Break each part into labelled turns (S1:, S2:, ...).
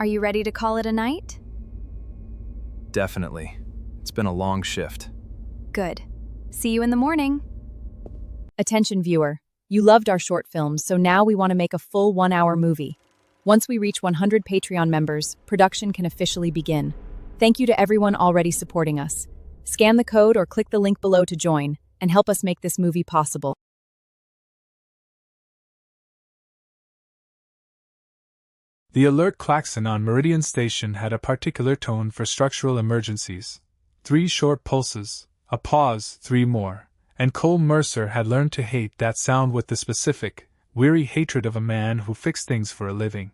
S1: Are you ready to call it a night?
S2: Definitely. It's been a long shift.
S1: Good. See you in the morning.
S3: Attention viewer, you loved our short films, so now we want to make a full 1-hour movie. Once we reach 100 Patreon members, production can officially begin. Thank you to everyone already supporting us. Scan the code or click the link below to join, and help us make this movie possible.
S4: The alert klaxon on Meridian Station had a particular tone for structural emergencies. 3 short pulses, a pause, 3 more, and Cole Mercer had learned to hate that sound with the specific, weary hatred of a man who fixed things for a living.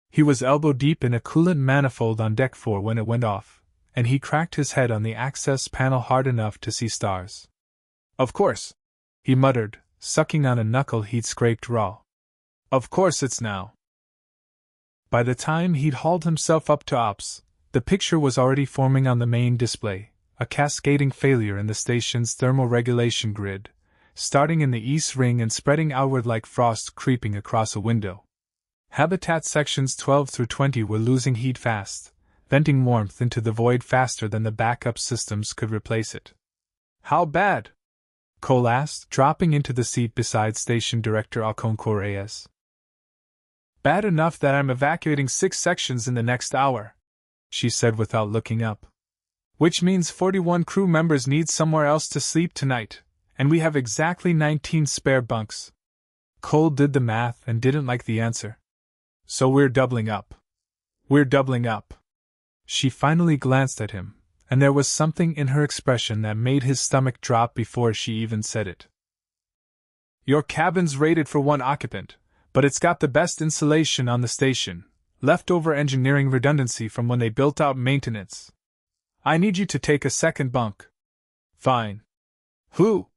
S4: He was elbow-deep in a coolant manifold on Deck 4 when it went off, and he cracked his head on the access panel hard enough to see stars. "Of course," he muttered, sucking on a knuckle he'd scraped raw. "Of course it's now." By the time he'd hauled himself up to ops, the picture was already forming on the main display, a cascading failure in the station's thermoregulation grid, starting in the east ring and spreading outward like frost creeping across a window. Habitat sections 12 through 20 were losing heat fast, venting warmth into the void faster than the backup systems could replace it. "How bad?" Cole asked, dropping into the seat beside Station Director Alconco Reyes. "Bad enough that I'm evacuating 6 sections in the next hour," she said without looking up. "Which means 41 crew members need somewhere else to sleep tonight, and we have exactly 19 spare bunks." Cole did the math and didn't like the answer. "So we're doubling up. We're doubling up." She finally glanced at him, and there was something in her expression that made his stomach drop before she even said it. "Your cabin's rated for 1 occupant, but it's got the best insulation on the station, leftover engineering redundancy from when they built out maintenance. I need you to take a second bunk." "Fine." "Who?"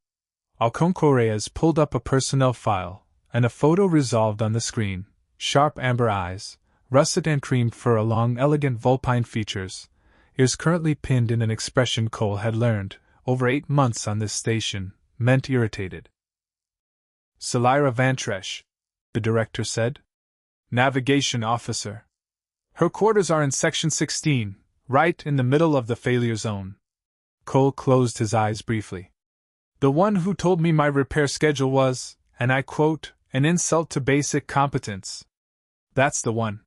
S4: Alconco Reyes pulled up a personnel file, and a photo resolved on the screen. Sharp amber eyes, russet and cream fur along elegant Vulpine features, ears currently pinned in an expression Cole had learned, over 8 months on this station, meant irritated. "Selyra Vantresh," the director said. "Navigation officer. Her quarters are in section 16, right in the middle of the failure zone." Cole closed his eyes briefly. "The one who told me my repair schedule was, and I quote, an insult to basic competence. That's the one.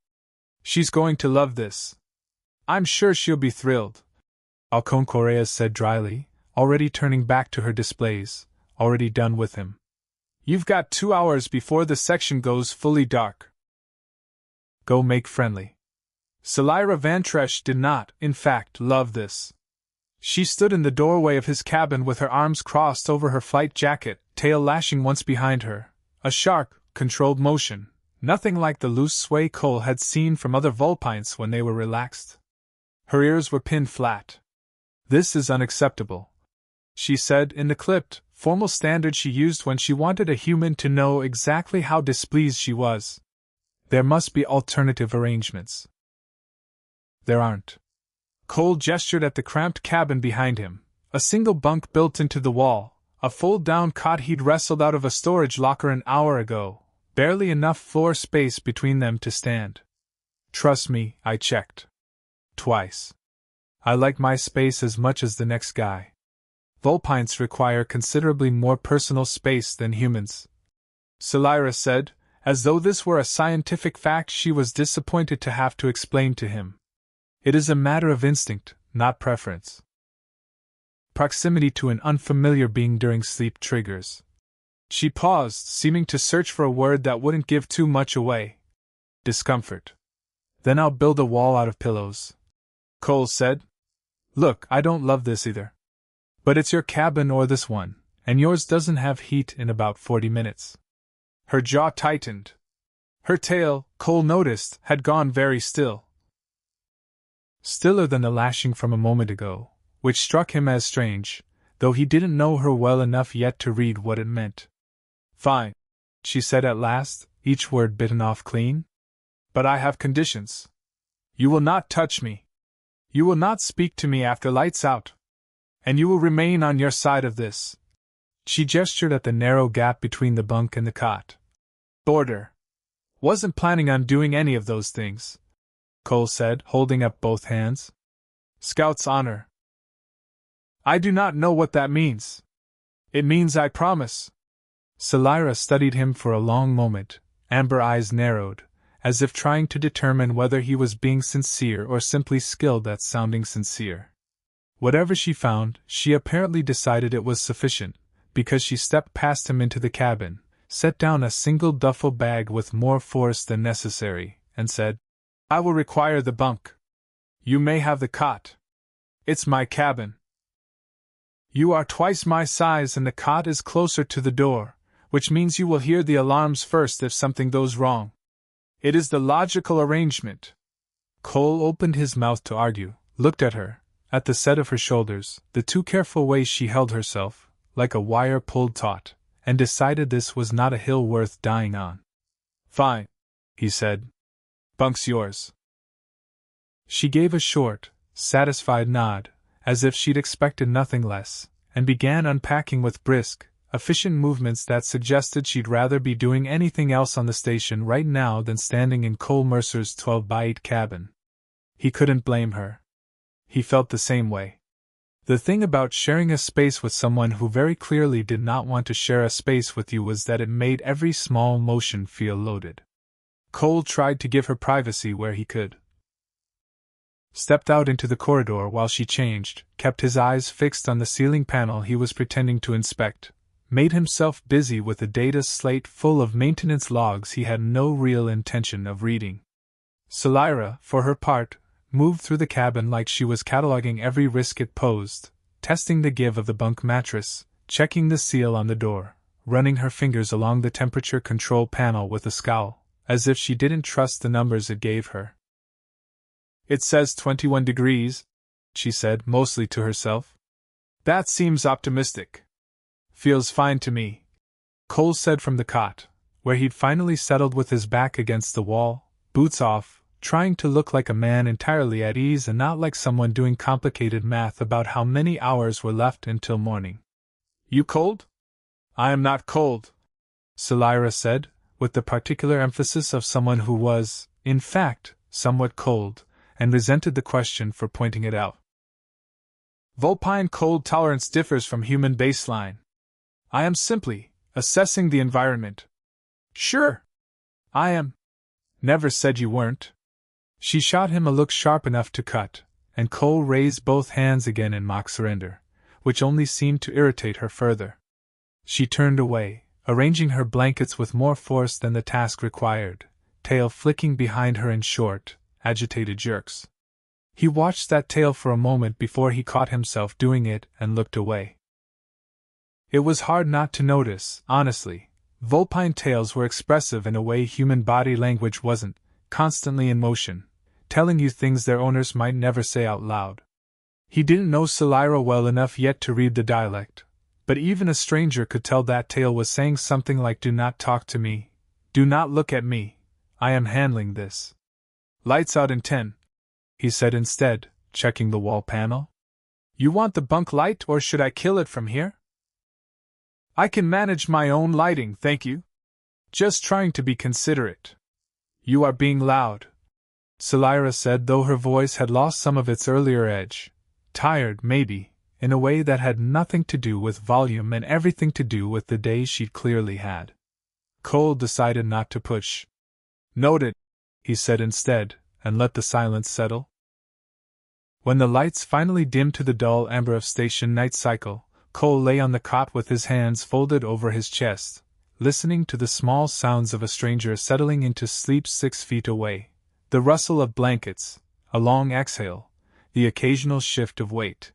S4: She's going to love this. I'm sure she'll be thrilled," Alconco Reyes said dryly, already turning back to her displays, already done with him. "You've got 2 hours before the section goes fully dark. Go make friendly." Selyra Vantresh did not, in fact, love this. She stood in the doorway of his cabin with her arms crossed over her flight jacket, tail lashing once behind her, a sharp, controlled motion, nothing like the loose sway Cole had seen from other Vulpines when they were relaxed. Her ears were pinned flat. "This is unacceptable," she said in the clipped, formal standard she used when she wanted a human to know exactly how displeased she was. "There must be alternative arrangements." "There aren't." Cole gestured at the cramped cabin behind him, a single bunk built into the wall, a fold-down cot he'd wrestled out of a storage locker an hour ago, barely enough floor space between them to stand. "Trust me, I checked. Twice. I like my space as much as the next guy. Vulpines require considerably more personal space than humans," Selyra said, as though this were a scientific fact she was disappointed to have to explain to him. "It is a matter of instinct, not preference. Proximity to an unfamiliar being during sleep triggers." She paused, seeming to search for a word that wouldn't give too much away. "Discomfort. Then I'll build a wall out of pillows," Cole said. "Look, I don't love this either. But it's your cabin or this one, and yours doesn't have heat in about 40 minutes. Her jaw tightened. Her tail, Cole noticed, had gone very still. Stiller than the lashing from a moment ago, which struck him as strange, though he didn't know her well enough yet to read what it meant. "Fine," she said at last, each word bitten off clean. "But I have conditions. You will not touch me. You will not speak to me after lights out. And you will remain on your side of this." She gestured at the narrow gap between the bunk and the cot. "Border. Wasn't planning on doing any of those things." Cole said, holding up both hands. Scout's honor. I do not know what that means. It means I promise. Selyra studied him for a long moment, amber eyes narrowed, as if trying to determine whether he was being sincere or simply skilled at sounding sincere. Whatever she found, she apparently decided it was sufficient, because she stepped past him into the cabin, set down a single duffel bag with more force than necessary, and said, I will require the bunk. You may have the cot. It's my cabin. You are twice my size and the cot is closer to the door, which means you will hear the alarms first if something goes wrong. It is the logical arrangement. Cole opened his mouth to argue, looked at her, at the set of her shoulders, the too careful way she held herself, like a wire pulled taut, and decided this was not a hill worth dying on. Fine, he said. Bunk's yours. She gave a short, satisfied nod, as if she'd expected nothing less, and began unpacking with brisk, efficient movements that suggested she'd rather be doing anything else on the station right now than standing in Cole Mercer's 12x8 cabin. He couldn't blame her. He felt the same way. The thing about sharing a space with someone who very clearly did not want to share a space with you was that it made every small motion feel loaded. Cole tried to give her privacy where he could. Stepped out into the corridor while she changed, kept his eyes fixed on the ceiling panel he was pretending to inspect, made himself busy with a data slate full of maintenance logs he had no real intention of reading. Selyra, for her part, moved through the cabin like she was cataloging every risk it posed, testing the give of the bunk mattress, checking the seal on the door, running her fingers along the temperature control panel with a scowl, as if she didn't trust the numbers it gave her. It says 21 degrees, she said, mostly to herself. That seems optimistic. Feels fine to me, Cole said from the cot, where he'd finally settled with his back against the wall, boots off, trying to look like a man entirely at ease and not like someone doing complicated math about how many hours were left until morning. You cold? I am not cold, Selyra said, with the particular emphasis of someone who was, in fact, somewhat cold, and resented the question for pointing it out. Vulpine cold tolerance differs from human baseline. I am simply assessing the environment. Sure. I am. Never said you weren't. She shot him a look sharp enough to cut, and Cole raised both hands again in mock surrender, which only seemed to irritate her further. She turned away, arranging her blankets with more force than the task required, tail flicking behind her in short, agitated jerks. He watched that tail for a moment before he caught himself doing it and looked away. It was hard not to notice, honestly. Vulpine tails were expressive in a way human body language wasn't, constantly in motion, telling you things their owners might never say out loud. He didn't know Selyra well enough yet to read the dialect, but even a stranger could tell that tail was saying something like do not talk to me, do not look at me, I am handling this. Lights out in 10, he said instead, checking the wall panel. You want the bunk light or should I kill it from here? I can manage my own lighting, thank you. Just trying to be considerate. You are being loud, Selyra said, though her voice had lost some of its earlier edge. Tired, maybe, in a way that had nothing to do with volume and everything to do with the day she'd clearly had. Cole decided not to push. Noted, he said instead, and let the silence settle. When the lights finally dimmed to the dull amber of station night cycle, Cole lay on the cot with his hands folded over his chest, listening to the small sounds of a stranger settling into sleep 6 feet away, the rustle of blankets, a long exhale, the occasional shift of weight.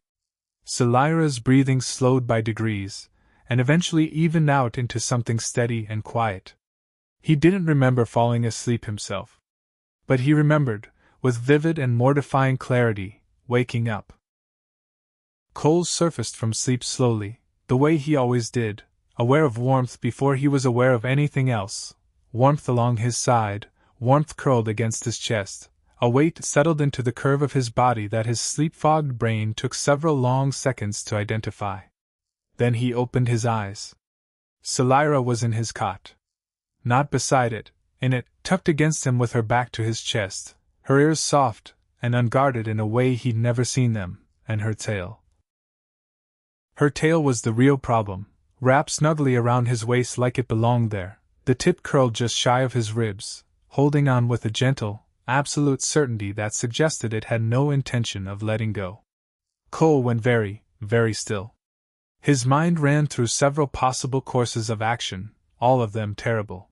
S4: Selyra's breathing slowed by degrees, and eventually evened out into something steady and quiet. He didn't remember falling asleep himself. But he remembered, with vivid and mortifying clarity, waking up. Cole surfaced from sleep slowly, the way he always did, aware of warmth before he was aware of anything else, warmth along his side, warmth curled against his chest, a weight settled into the curve of his body that his sleep-fogged brain took several long seconds to identify. Then he opened his eyes. Selyra was in his cot. Not beside it, in it, tucked against him with her back to his chest, her ears soft and unguarded in a way he'd never seen them, and her tail. Her tail was the real problem, wrapped snugly around his waist like it belonged there, the tip curled just shy of his ribs, holding on with a gentle, absolute certainty that suggested it had no intention of letting go. Cole went very, very still. His mind ran through several possible courses of action, all of them terrible.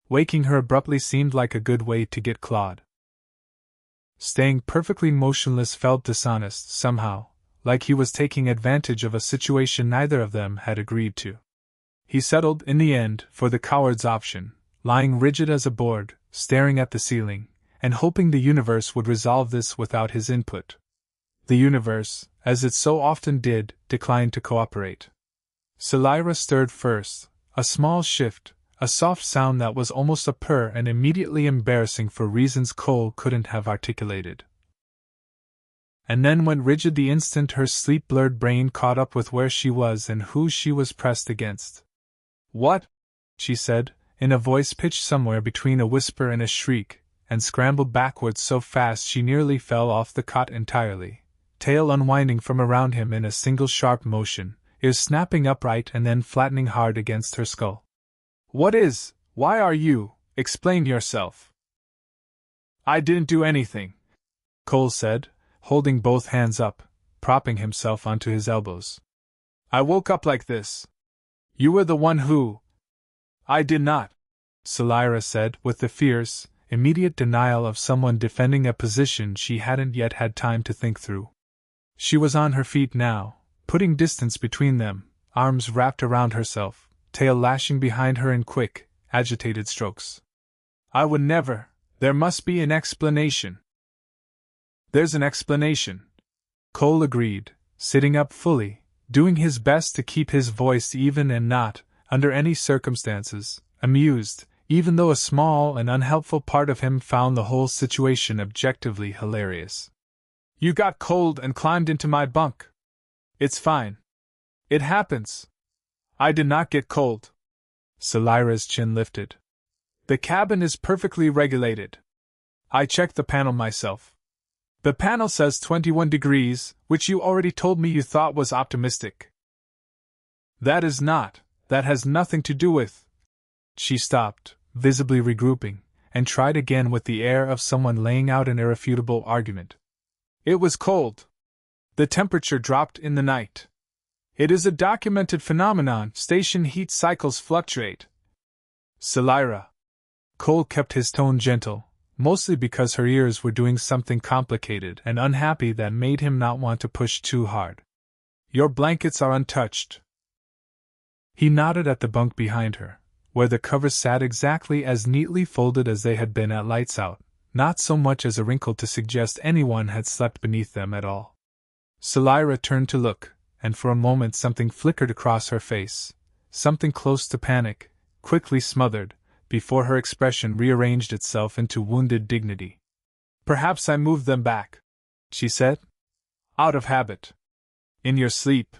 S4: Waking her abruptly seemed like a good way to get clawed. Staying perfectly motionless felt dishonest, somehow, like he was taking advantage of a situation neither of them had agreed to. He settled, in the end, for the coward's option, lying rigid as a board, staring at the ceiling, and hoping the universe would resolve this without his input. The universe, as it so often did, declined to cooperate. Selyra stirred first, a small shift, a soft sound that was almost a purr and immediately embarrassing for reasons Cole couldn't have articulated. And then went rigid the instant her sleep-blurred brain caught up with where she was and who she was pressed against. "What?" she said, in a voice pitched somewhere between a whisper and a shriek, and scrambled backwards so fast she nearly fell off the cot entirely, tail unwinding from around him in a single sharp motion, ears snapping upright and then flattening hard against her skull. "What is? Why are you? Explain yourself." "I didn't do anything," Cole said, holding both hands up, propping himself onto his elbows. "I woke up like this. You were the one who—" "I did not," Selyra said, with the fierce, immediate denial of someone defending a position she hadn't yet had time to think through. She was on her feet now, putting distance between them, arms wrapped around herself, tail lashing behind her in quick, agitated strokes. "I would never. There must be an explanation." "There's an explanation," Cole agreed, sitting up fully, doing his best to keep his voice even and not, under any circumstances, amused, even though a small and unhelpful part of him found the whole situation objectively hilarious. "You got cold and climbed into my bunk. It's fine. It happens. I did not get cold." Selyra's chin lifted. "The cabin is perfectly regulated. I checked the panel myself. The panel says 21 degrees, which you already told me you thought was optimistic." "That is not. That has nothing to do with—" She stopped, visibly regrouping, and tried again with the air of someone laying out an irrefutable argument. "It was cold. The temperature dropped in the night. It is a documented phenomenon. Station heat cycles fluctuate." "Selyra." Cole kept his tone gentle, mostly because her ears were doing something complicated and unhappy that made him not want to push too hard. "Your blankets are untouched." He nodded at the bunk behind her, where the covers sat exactly as neatly folded as they had been at lights out, not so much as a wrinkle to suggest anyone had slept beneath them at all. Selyra turned to look, and for a moment something flickered across her face, something close to panic, quickly smothered, before her expression rearranged itself into wounded dignity. "Perhaps I moved them back," she said. "Out of habit. In your sleep."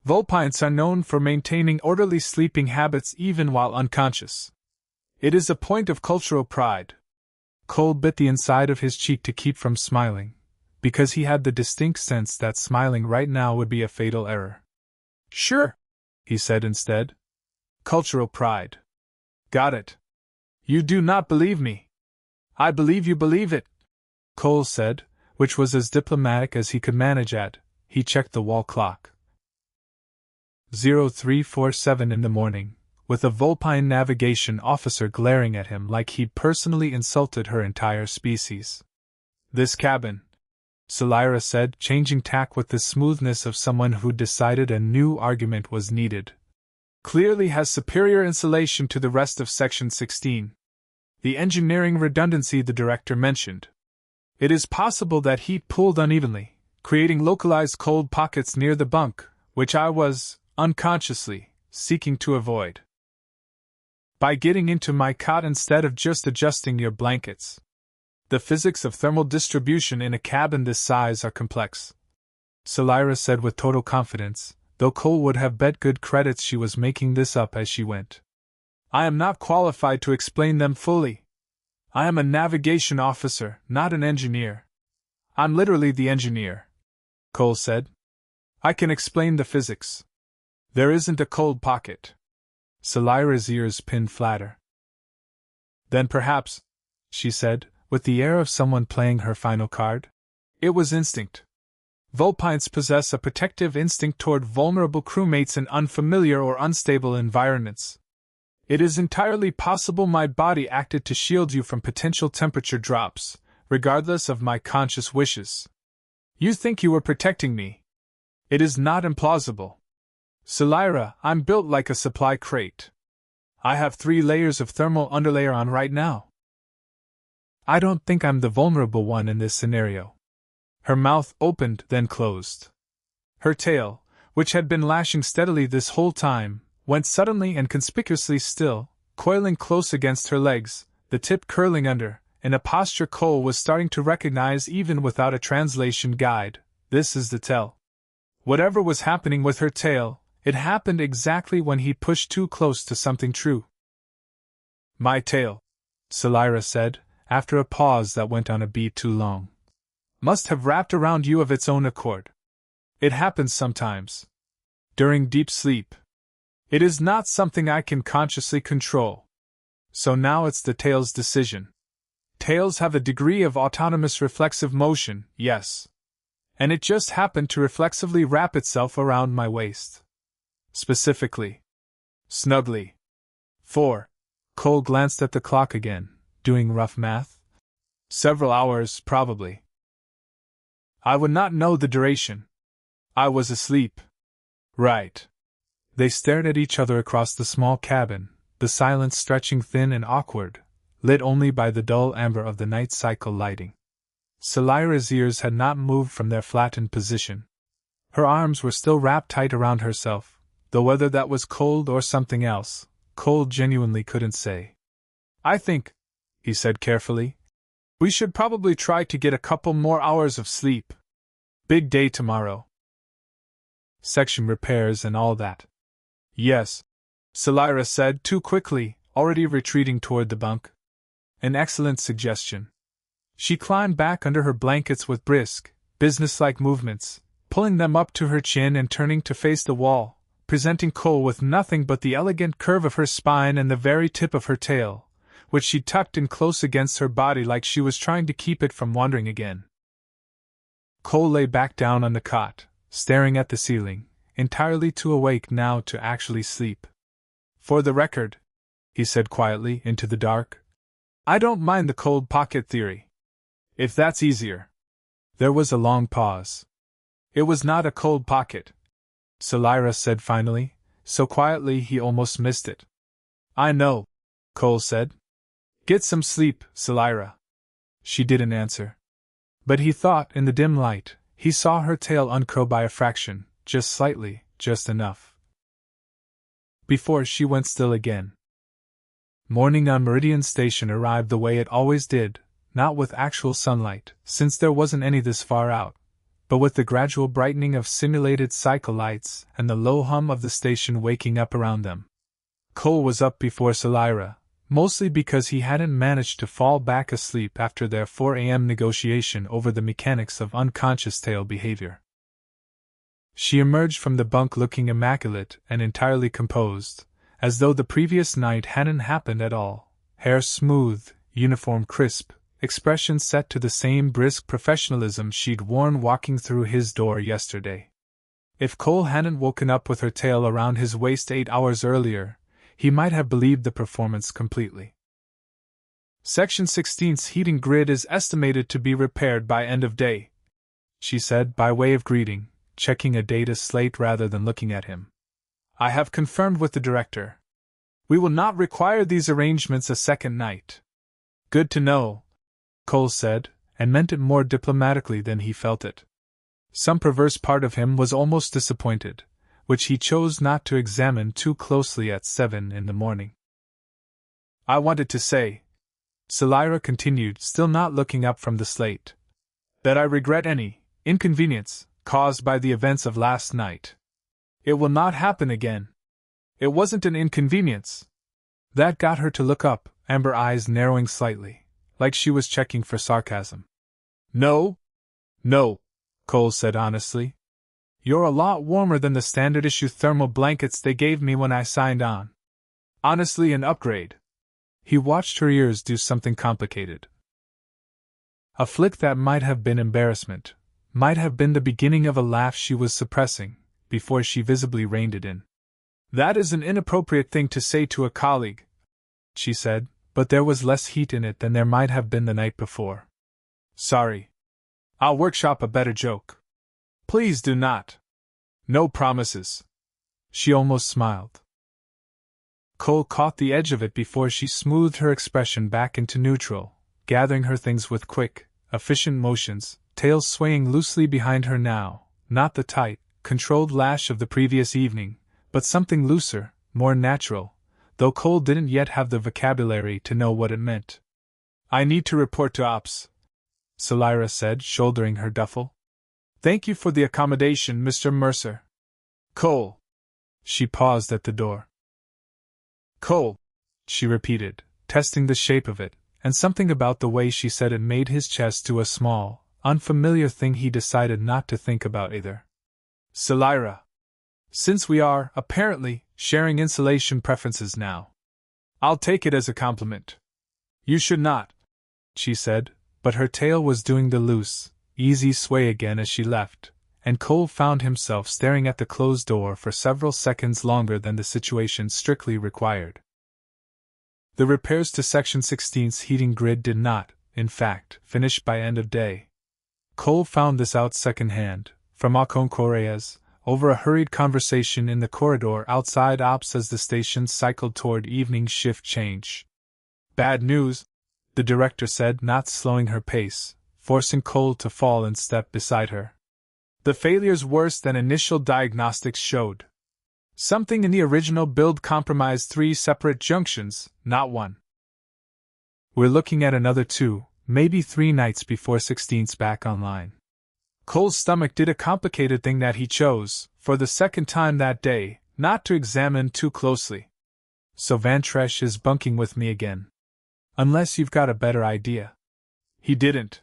S4: Vulpines are known for maintaining orderly sleeping habits even while unconscious. It is a point of cultural pride. Cole bit the inside of his cheek to keep from smiling, because he had the distinct sense that smiling right now would be a fatal error. "Sure," he said instead. "Cultural pride. Got it. You do not believe me." "I believe you believe it," Cole said, which was as diplomatic as he could manage at. He checked the wall clock. 0347 in the morning, with a Vulpine navigation officer glaring at him like he'd personally insulted her entire species. "This cabin," Selyra said, changing tack with the smoothness of someone who'd decided a new argument was needed, "clearly has superior insulation to the rest of Section 16. The engineering redundancy the director mentioned. It is possible that heat pooled unevenly, creating localized cold pockets near the bunk, which I was, unconsciously, seeking to avoid by getting into my cot instead of just adjusting your blankets. The physics of thermal distribution in a cabin this size are complex," Selyra said with total confidence, though Cole would have bet good credits she was making this up as she went. "I am not qualified to explain them fully. I am a navigation officer, not an engineer. I'm literally the engineer, Cole said. I can explain the physics. There isn't a cold pocket. Selyra's ears pinned flatter. Then perhaps, she said, with the air of someone playing her final card. It was instinct. Vulpines possess a protective instinct toward vulnerable crewmates in unfamiliar or unstable environments. It is entirely possible my body acted to shield you from potential temperature drops, regardless of my conscious wishes. You think you were protecting me. It is not implausible. Selyra, I'm built like a supply crate. I have 3 layers of thermal underlayer on right now. I don't think I'm the vulnerable one in this scenario. Her mouth opened, then closed. Her tail, which had been lashing steadily this whole time, went suddenly and conspicuously still, coiling close against her legs, the tip curling under, in a posture Cole was starting to recognize even without a translation guide. This is the tell. Whatever was happening with her tail, it happened exactly when he pushed too close to something true. My tail, Selyra said, after a pause that went on a beat too long, must have wrapped around you of its own accord. It happens sometimes. During deep sleep. It is not something I can consciously control. So now it's the tail's decision. Tails have a degree of autonomous reflexive motion, yes. And it just happened to reflexively wrap itself around my waist. Specifically. Snugly. 4. Cole glanced at the clock again, doing rough math. Several hours, probably. I would not know the duration. I was asleep. Right. They stared at each other across the small cabin, the silence stretching thin and awkward, lit only by the dull amber of the night cycle lighting. Selyra's ears had not moved from their flattened position. Her arms were still wrapped tight around herself, though whether that was cold or something else, Cole genuinely couldn't say. I think, he said carefully, we should probably try to get a couple more hours of sleep. Big day tomorrow. Section repairs and all that. Yes, Selyra said too quickly, already retreating toward the bunk. An excellent suggestion. She climbed back under her blankets with brisk, businesslike movements, pulling them up to her chin and turning to face the wall, presenting Cole with nothing but the elegant curve of her spine and the very tip of her tail, which she tucked in close against her body like she was trying to keep it from wandering again. Cole lay back down on the cot, staring at the ceiling, entirely too awake now to actually sleep. For the record, he said quietly into the dark, I don't mind the cold pocket theory. If that's easier. There was a long pause. It was not a cold pocket, Selyra said finally, so quietly he almost missed it. I know, Cole said. Get some sleep, Selyra. She didn't answer. But he thought, in the dim light, he saw her tail uncurl by a fraction, just slightly, just enough. Before she went still again. Morning on Meridian Station arrived the way it always did, not with actual sunlight, since there wasn't any this far out, but with the gradual brightening of simulated cycle lights and the low hum of the station waking up around them. Cole was up before Selyra, mostly because he hadn't managed to fall back asleep after their 4 a.m. negotiation over the mechanics of unconscious tail behavior. She emerged from the bunk looking immaculate and entirely composed, as though the previous night hadn't happened at all, hair smooth, uniform crisp, expression set to the same brisk professionalism she'd worn walking through his door yesterday. If Cole hadn't woken up with her tail around his waist 8 hours earlier, he might have believed the performance completely. Section 16's heating grid is estimated to be repaired by end of day, she said by way of greeting, checking a data slate rather than looking at him. I have confirmed with the director. We will not require these arrangements a second night. Good to know, Cole said, and meant it more diplomatically than he felt it. Some perverse part of him was almost disappointed, which he chose not to examine too closely at 7 in the morning. I wanted to say, Selyra continued, still not looking up from the slate, that I regret any inconvenience caused by the events of last night. It will not happen again. It wasn't an inconvenience. That got her to look up, amber eyes narrowing slightly, like she was checking for sarcasm. No, Cole said honestly. You're a lot warmer than the standard issue thermal blankets they gave me when I signed on. Honestly, an upgrade. He watched her ears do something complicated. A flick that might have been embarrassment, might have been the beginning of a laugh she was suppressing, before she visibly reined it in. That is an inappropriate thing to say to a colleague, she said, but there was less heat in it than there might have been the night before. Sorry. I'll workshop a better joke. Please do not. No promises. She almost smiled. Cole caught the edge of it before she smoothed her expression back into neutral, gathering her things with quick, efficient motions, tail swaying loosely behind her now, not the tight, controlled lash of the previous evening, but something looser, more natural, though Cole didn't yet have the vocabulary to know what it meant. I need to report to Ops, Selyra said, shouldering her duffel. Thank you for the accommodation, Mr. Mercer. Cole. She paused at the door. Cole, she repeated, testing the shape of it, and something about the way she said it made his chest do a small, unfamiliar thing he decided not to think about either. Selyra. Since we are, apparently, sharing insulation preferences now, I'll take it as a compliment. You should not, she said, but her tail was doing the loose, easy sway again as she left, and Cole found himself staring at the closed door for several seconds longer than the situation strictly required. The repairs to Section 16's heating grid did not, in fact, finish by end of day. Cole found this out secondhand, from Alcon Correa's, over a hurried conversation in the corridor outside Ops as the station cycled toward evening shift change. Bad news, the director said, not slowing her pace, forcing Cole to fall in step beside her. The failure's worse than initial diagnostics showed. Something in the original build compromised 3 separate junctions, not 1. We're looking at another 2, maybe 3 nights before 16's back online. Cole's stomach did a complicated thing that he chose, for the second time that day, not to examine too closely. So Vantresh is bunking with me again. Unless you've got a better idea. He didn't.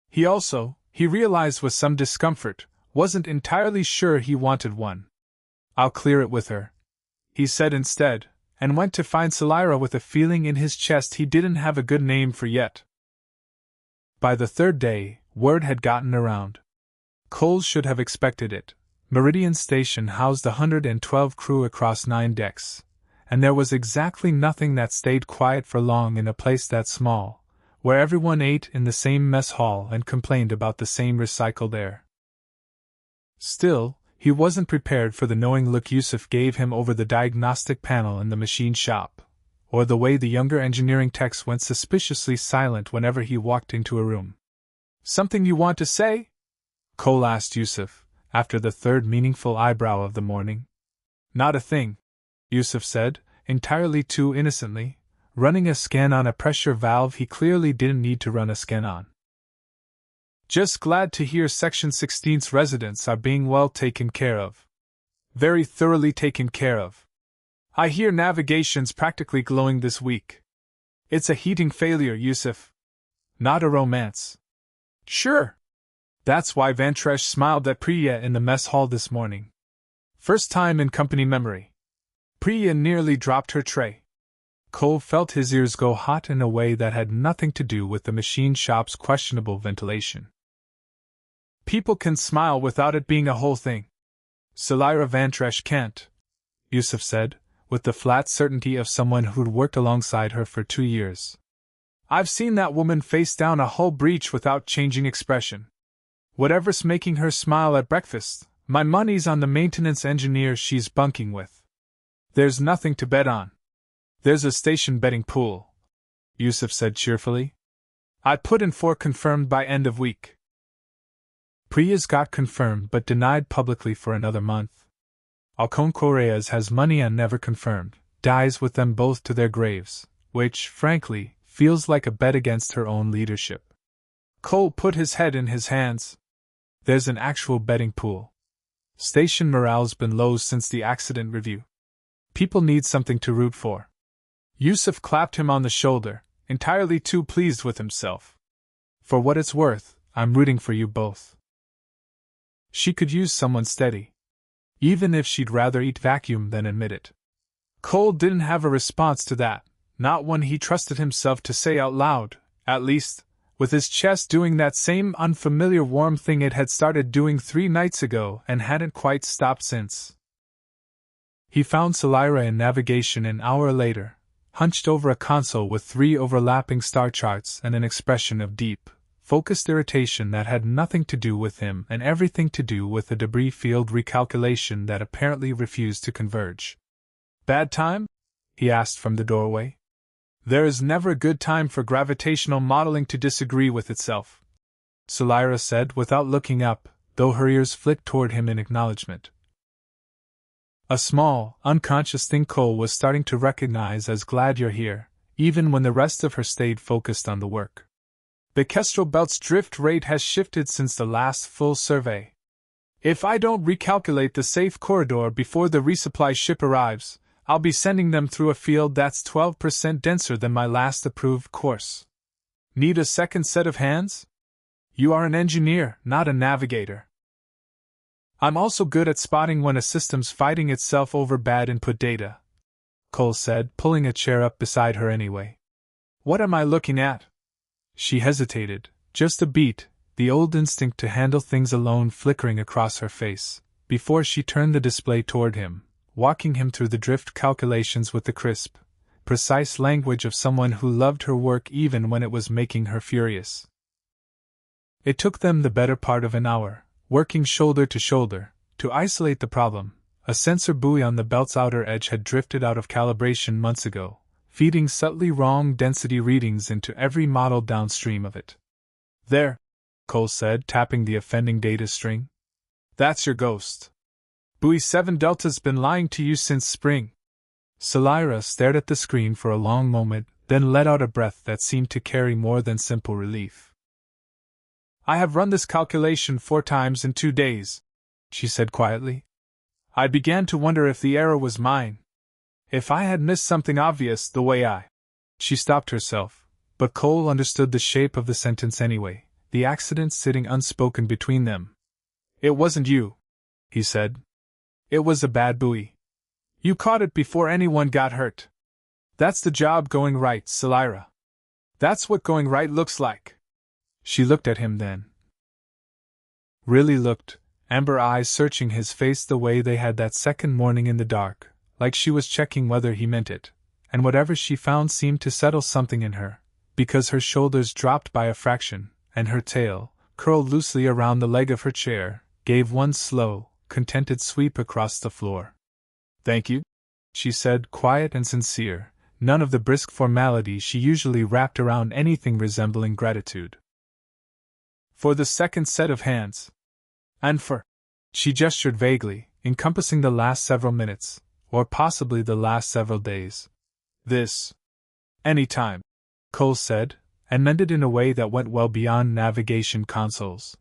S4: He realized with some discomfort, wasn't entirely sure he wanted one. I'll clear it with her, he said instead, and went to find Selyra with a feeling in his chest he didn't have a good name for yet. By the 3rd day, word had gotten around. Cole should have expected it. Meridian Station housed 112 crew across 9 decks, and there was exactly nothing that stayed quiet for long in a place that small, where everyone ate in the same mess hall and complained about the same recycled air. Still, he wasn't prepared for the knowing look Yusuf gave him over the diagnostic panel in the machine shop, or the way the younger engineering techs went suspiciously silent whenever he walked into a room. Something you want to say? Cole asked Yusuf, after the 3rd meaningful eyebrow of the morning. Not a thing, Yusuf said, entirely too innocently, running a scan on a pressure valve he clearly didn't need to run a scan on. Just glad to hear Section 16's residents are being well taken care of. Very thoroughly taken care of. I hear navigation's practically glowing this week. It's a heating failure, Yusuf. Not a romance. Sure. That's why Vantresh smiled at Priya in the mess hall this morning. First time in company memory. Priya nearly dropped her tray. Cole felt his ears go hot in a way that had nothing to do with the machine shop's questionable ventilation. People can smile without it being a whole thing. Selyra Vantresh can't, Yusuf said, with the flat certainty of someone who'd worked alongside her for 2 years. I've seen that woman face down a hull breach without changing expression. Whatever's making her smile at breakfast, my money's on the maintenance engineer she's bunking with. There's nothing to bet on. There's a station betting pool, Yusuf said cheerfully. I put in 4 confirmed by end of week. Priya's got confirmed but denied publicly for another month. Alcon Correa's has money and never confirmed, dies with them both to their graves, which, frankly, feels like a bet against her own leadership. Cole put his head in his hands. There's an actual betting pool. Station morale's been low since the accident review. People need something to root for. Yusuf clapped him on the shoulder, entirely too pleased with himself. For what it's worth, I'm rooting for you both. She could use someone steady. Even if she'd rather eat vacuum than admit it. Cole didn't have a response to that, not one he trusted himself to say out loud, at least, with his chest doing that same unfamiliar warm thing it had started doing 3 nights ago and hadn't quite stopped since. He found Selyra in navigation an hour later, hunched over a console with 3 overlapping star charts and an expression of deep, focused irritation that had nothing to do with him and everything to do with the debris field recalculation that apparently refused to converge. Bad time? He asked from the doorway. There is never a good time for gravitational modeling to disagree with itself, Selyra said without looking up, though her ears flicked toward him in acknowledgement. A small, unconscious thing Cole was starting to recognize as glad you're here, even when the rest of her stayed focused on the work. The Kestrel Belt's drift rate has shifted since the last full survey. If I don't recalculate the safe corridor before the resupply ship arrives, I'll be sending them through a field that's 12% denser than my last approved course. Need a second set of hands? You are an engineer, not a navigator. I'm also good at spotting when a system's fighting itself over bad input data, Cole said, pulling a chair up beside her anyway. What am I looking at? She hesitated, just a beat, the old instinct to handle things alone flickering across her face, before she turned the display toward him, walking him through the drift calculations with the crisp, precise language of someone who loved her work even when it was making her furious. It took them the better part of an hour, working shoulder to shoulder, to isolate the problem. A sensor buoy on the belt's outer edge had drifted out of calibration months ago, feeding subtly wrong density readings into every model downstream of it. There, Cole said, tapping the offending data string. That's your ghost. Buoy 7 Delta's been lying to you since spring. Selyra stared at the screen for a long moment, then let out a breath that seemed to carry more than simple relief. I have run this calculation 4 times in 2 days, she said quietly. I began to wonder if the error was mine. If I had missed something obvious the way I... She stopped herself, but Cole understood the shape of the sentence anyway, the accident sitting unspoken between them. It wasn't you, he said. It was a bad buoy. You caught it before anyone got hurt. That's the job going right, Selyra. That's what going right looks like. She looked at him then. Really looked, amber eyes searching his face the way they had that second morning in the dark, like she was checking whether he meant it, and whatever she found seemed to settle something in her, because her shoulders dropped by a fraction, and her tail, curled loosely around the leg of her chair, gave one slow, contented sweep across the floor. Thank you, she said, quiet and sincere, none of the brisk formality she usually wrapped around anything resembling gratitude. For the second set of hands. And for... She gestured vaguely, encompassing the last several minutes, or possibly the last several days. This. Any time, Cole said, and meant it in a way that went well beyond navigation consoles.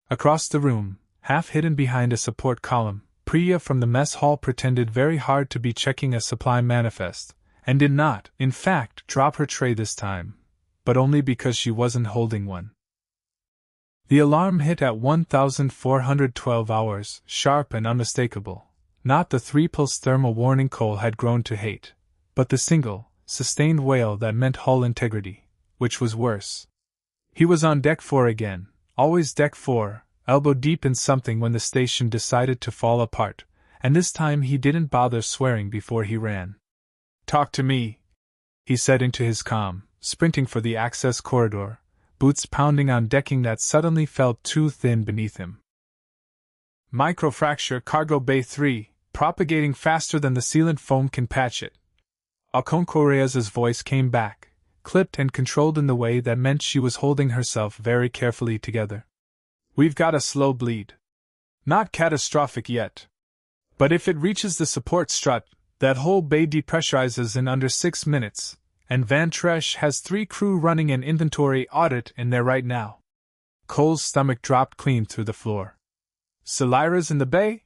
S4: Across the room, half hidden behind a support column, Priya from the mess hall pretended very hard to be checking a supply manifest, and did not, in fact, drop her tray this time, but only because she wasn't holding one. The alarm hit at 1,412 hours, sharp and unmistakable. Not the 3-pulse thermal warning Cole had grown to hate, but the single, sustained wail that meant hull integrity, which was worse. He was on deck 4 again, always deck 4, elbow deep in something when the station decided to fall apart, and this time he didn't bother swearing before he ran. Talk to me, he said into his comm, sprinting for the access corridor, boots pounding on decking that suddenly felt too thin beneath him. Microfracture cargo bay 3, propagating faster than the sealant foam can patch it. Alcon Correa's voice came back, clipped and controlled in the way that meant she was holding herself very carefully together. We've got a slow bleed. Not catastrophic yet. But if it reaches the support strut, that whole bay depressurizes in under 6 minutes, and Van Tresh has 3 crew running an inventory audit in there right now. Cole's stomach dropped clean through the floor. Selyra's in the bay?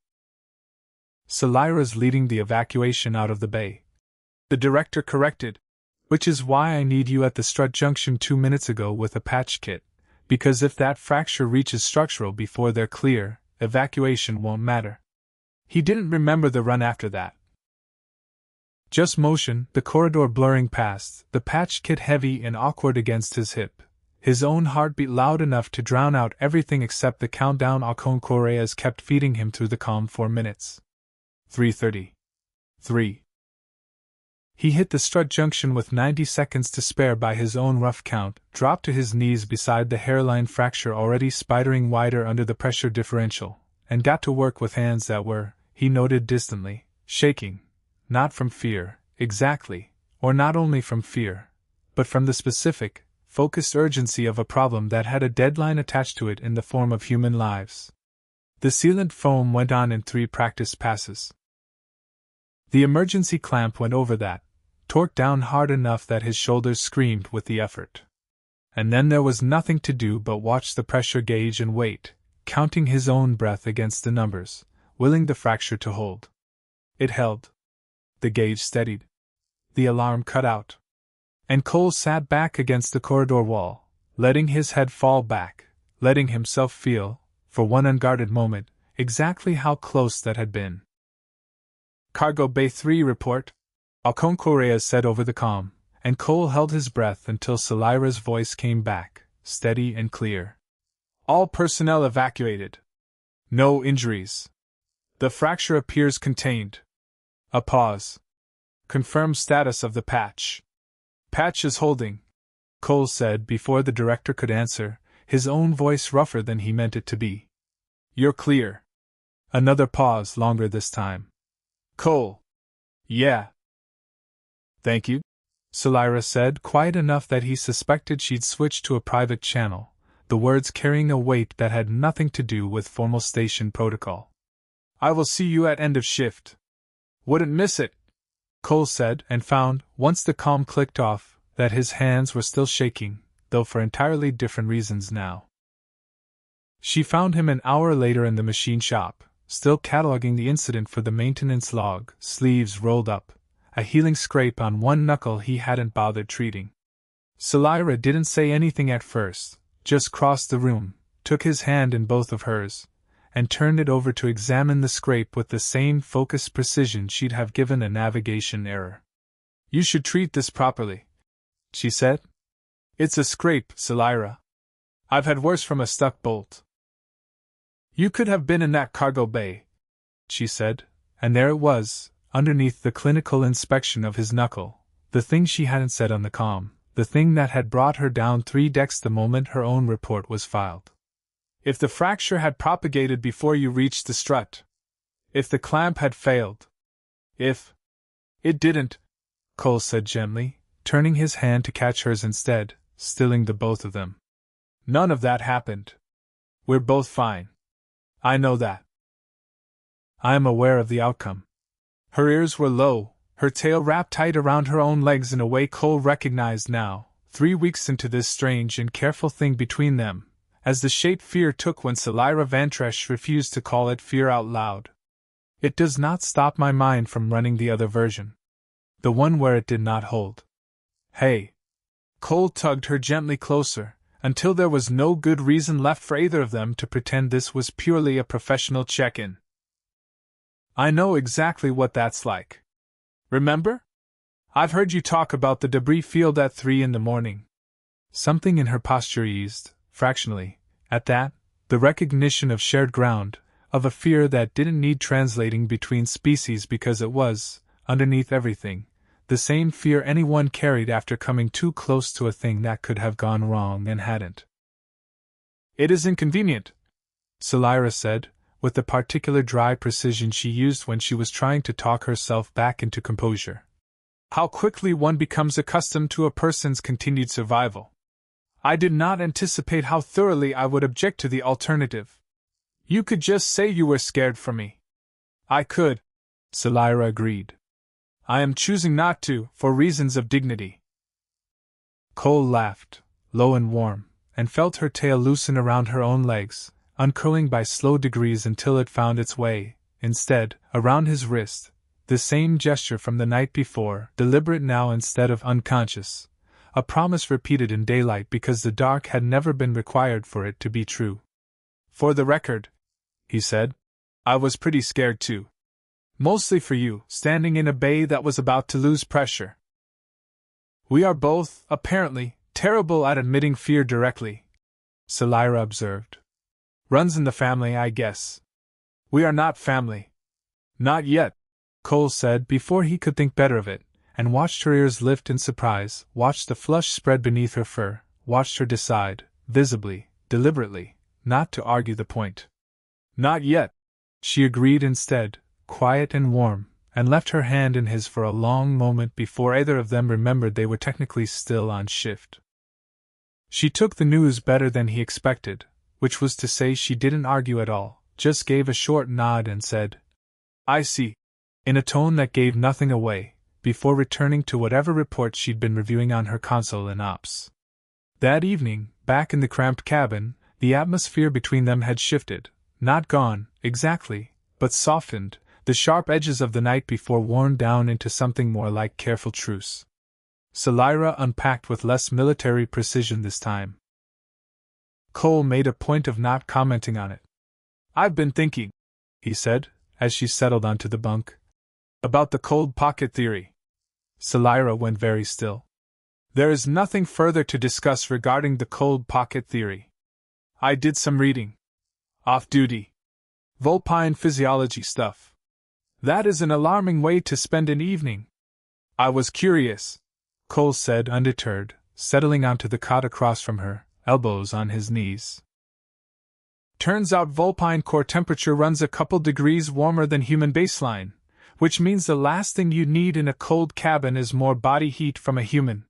S4: Selyra's leading the evacuation out of the bay. The director corrected. Which is why I need you at the strut junction 2 minutes ago with a patch kit, because if that fracture reaches structural before they're clear, evacuation won't matter. He didn't remember the run after that. Just motion, the corridor blurring past, the patch kit heavy and awkward against his hip. His own heartbeat loud enough to drown out everything except the countdown Alcon Correas kept feeding him through the calm 4 minutes. 3:30. 3. He hit the strut junction with 90 seconds to spare by his own rough count, dropped to his knees beside the hairline fracture already spidering wider under the pressure differential, and got to work with hands that were, he noted distantly, shaking. Not from fear, exactly, or not only from fear, but from the specific, focused urgency of a problem that had a deadline attached to it in the form of human lives. The sealant foam went on in 3 practice passes. The emergency clamp went over that, torqued down hard enough that his shoulders screamed with the effort. And then there was nothing to do but watch the pressure gauge and wait, counting his own breath against the numbers, willing the fracture to hold. It held. The gauge steadied. The alarm cut out. And Cole sat back against the corridor wall, letting his head fall back, letting himself feel, for one unguarded moment, exactly how close that had been. Cargo Bay 3 report, Alcon Correa said over the comm, and Cole held his breath until Selyra's voice came back, steady and clear. All personnel evacuated. No injuries. The fracture appears contained. A pause. Confirm status of the patch. Patch is holding, Cole said before the director could answer, his own voice rougher than he meant it to be. You're clear. Another pause, longer this time. Cole. Yeah. Thank you, Selyra said, quiet enough that he suspected she'd switched to a private channel, the words carrying a weight that had nothing to do with formal station protocol. I will see you at end of shift. Wouldn't miss it, Cole said, and found, once the comm clicked off, that his hands were still shaking, though for entirely different reasons now. She found him an hour later in the machine shop, still cataloging the incident for the maintenance log, sleeves rolled up, a healing scrape on one knuckle he hadn't bothered treating. Selyra didn't say anything at first, just crossed the room, took his hand in both of hers, and turned it over to examine the scrape with the same focused precision she'd have given a navigation error. You should treat this properly, she said. It's a scrape, Selyra. I've had worse from a stuck bolt. You could have been in that cargo bay, she said, and there it was, underneath the clinical inspection of his knuckle, the thing she hadn't said on the comm, the thing that had brought her down 3 decks the moment her own report was filed. If the fracture had propagated before you reached the strut. If the clamp had failed. If. It didn't, Cole said gently, turning his hand to catch hers instead, stilling the both of them. None of that happened. We're both fine. I know that. I am aware of the outcome. Her ears were low, her tail wrapped tight around her own legs in a way Cole recognized now, 3 weeks into this strange and careful thing between them, as the shape fear took when Selyra Vantresh refused to call it fear out loud. It does not stop my mind from running the other version. The one where it did not hold. Hey. Cole tugged her gently closer, until there was no good reason left for either of them to pretend this was purely a professional check-in. I know exactly what that's like. Remember? I've heard you talk about the debris field at 3 in the morning. Something in her posture eased, fractionally, at that, the recognition of shared ground, of a fear that didn't need translating between species because it was, underneath everything, the same fear anyone carried after coming too close to a thing that could have gone wrong and hadn't. It is inconvenient, Selyra said, with the particular dry precision she used when she was trying to talk herself back into composure. How quickly one becomes accustomed to a person's continued survival. I did not anticipate how thoroughly I would object to the alternative. You could just say you were scared for me. I could, Selyra agreed. I am choosing not to, for reasons of dignity. Cole laughed, low and warm, and felt her tail loosen around her own legs, uncurling by slow degrees until it found its way, instead, around his wrist, The same gesture from the night before, deliberate now instead of unconscious. A promise repeated in daylight because the dark had never been required for it to be true. "For the record," he said, "I was pretty scared too. Mostly for you, standing in a bay that was about to lose pressure." "We are both, apparently, terrible at admitting fear directly," Selyra observed. "Runs in the family, I guess." "We are not family." "Not yet," Cole said before he could think better of it, and watched her ears lift in surprise, watched the flush spread beneath her fur, watched her decide, visibly, deliberately, not to argue the point. "Not yet," she agreed instead, quiet and warm, and left her hand in his for a long moment before either of them remembered they were technically still on shift. She took the news better than he expected, which was to say she didn't argue at all, just gave a short nod and said, "I see," in a tone that gave nothing away, before returning to whatever report she'd been reviewing on her console in Ops. That evening, back in the cramped cabin, the atmosphere between them had shifted, not gone, exactly, but softened, the sharp edges of the night before worn down into something more like careful truce. Selyra unpacked with less military precision this time. Cole made a point of not commenting on it. "I've been thinking," he said, as she settled onto the bunk, "about the cold pocket theory." Selyra went very still. "There is nothing further to discuss regarding the cold pocket theory. I did some reading. Off-duty. Vulpine physiology stuff. That is an alarming way to spend an evening. I was curious," Cole said undeterred, settling onto the cot across from her, elbows on his knees. "Turns out Vulpine core temperature runs a couple degrees warmer than human baseline, which means the last thing you need in a cold cabin is more body heat from a human.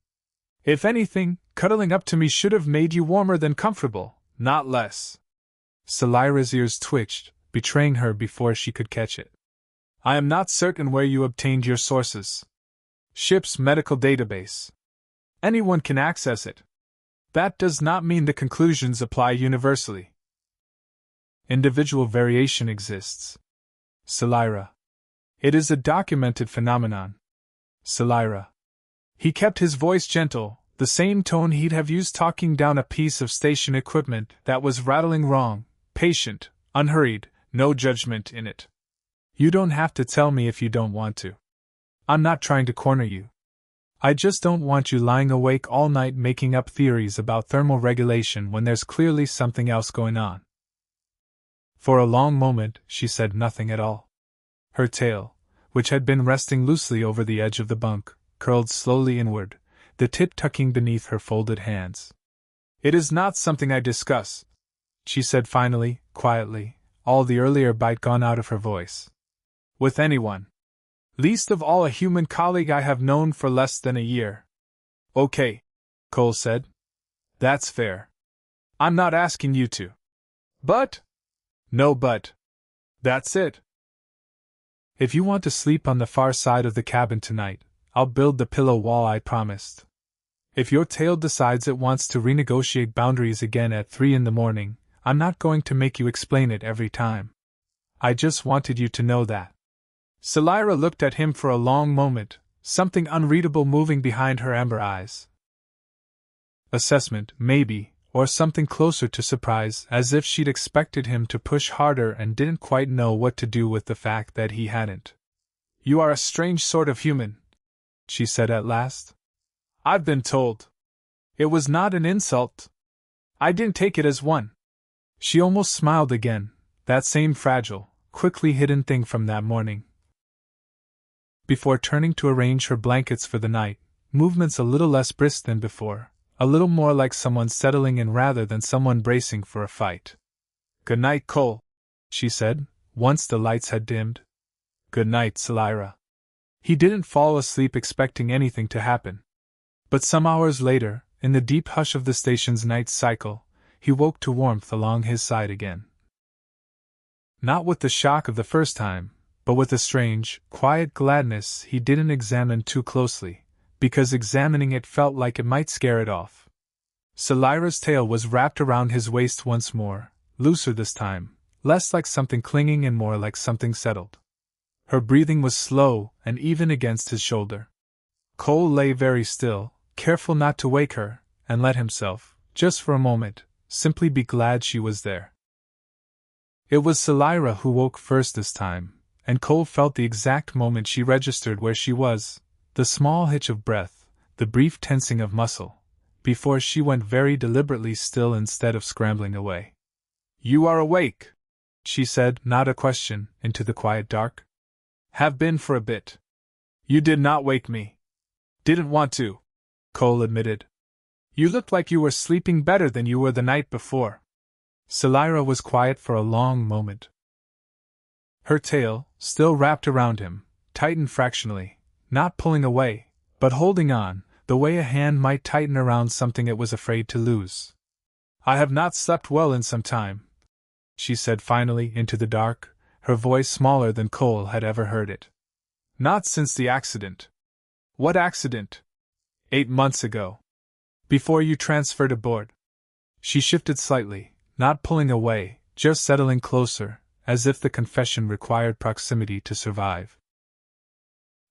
S4: If anything, cuddling up to me should have made you warmer than comfortable, not less." Selyra's ears twitched, betraying her before she could catch it. "I am not certain where you obtained your sources. Ship's medical database. Anyone can access it. That does not mean the conclusions apply universally. Individual variation exists. Selyra. It is a documented phenomenon. Selyra." He kept his voice gentle, the same tone he'd have used talking down a piece of station equipment that was rattling wrong, patient, unhurried, no judgment in it. "You don't have to tell me if you don't want to. I'm not trying to corner you. I just don't want you lying awake all night making up theories about thermal regulation when there's clearly something else going on." For a long moment, she said nothing at all. Her tail, which had been resting loosely over the edge of the bunk, curled slowly inward, the tip tucking beneath her folded hands. "It is not something I discuss," she said finally, quietly, all the earlier bite gone out of her voice. "With anyone. Least of all a human colleague I have known for less than a year." "Okay," Cole said. "That's fair. I'm not asking you to." "But?" "No but. That's it. If you want to sleep on the far side of the cabin tonight, I'll build the pillow wall I promised. If your tail decides it wants to renegotiate boundaries again at 3 in the morning, I'm not going to make you explain it every time. I just wanted you to know that." Selyra looked at him for a long moment, something unreadable moving behind her amber eyes. Assessment, maybe, or something closer to surprise, as if she'd expected him to push harder and didn't quite know what to do with the fact that he hadn't. "You are a strange sort of human," she said at last. "I've been told." It was not an insult. I didn't take it as one. She almost smiled again, that same fragile, quickly hidden thing from that morning. Before turning to arrange her blankets for the night, movements a little less brisk than before, a little more like someone settling in rather than someone bracing for a fight. "Good night, Cole," she said, once the lights had dimmed. "Good night, Selyra." He didn't fall asleep expecting anything to happen. But some hours later, in the deep hush of the station's night cycle, he woke to warmth along his side again. Not with the shock of the first time, but with a strange, quiet gladness he didn't examine too closely, because examining it felt like it might scare it off. Selyra's tail was wrapped around his waist once more, looser this time, less like something clinging and more like something settled. Her breathing was slow and even against his shoulder. Cole lay very still, careful not to wake her, and let himself, just for a moment, simply be glad she was there. It was Selyra who woke first this time, and Cole felt the exact moment she registered where she was, the small hitch of breath, the brief tensing of muscle, before she went very deliberately still instead of scrambling away. "You are awake," she said, not a question, into the quiet dark. "Have been for a bit. You did not wake me." "Didn't want to," Cole admitted. "You looked like you were sleeping better than you were the night before." Selyra was quiet for a long moment. Her tail, still wrapped around him, tightened fractionally, not pulling away, but holding on, the way a hand might tighten around something it was afraid to lose. "I have not slept well in some time," she said finally into the dark, her voice smaller than Cole had ever heard it. "Not since the accident." "What accident?" 8 months ago. Before you transferred aboard." She shifted slightly, not pulling away, just settling closer, as if the confession required proximity to survive.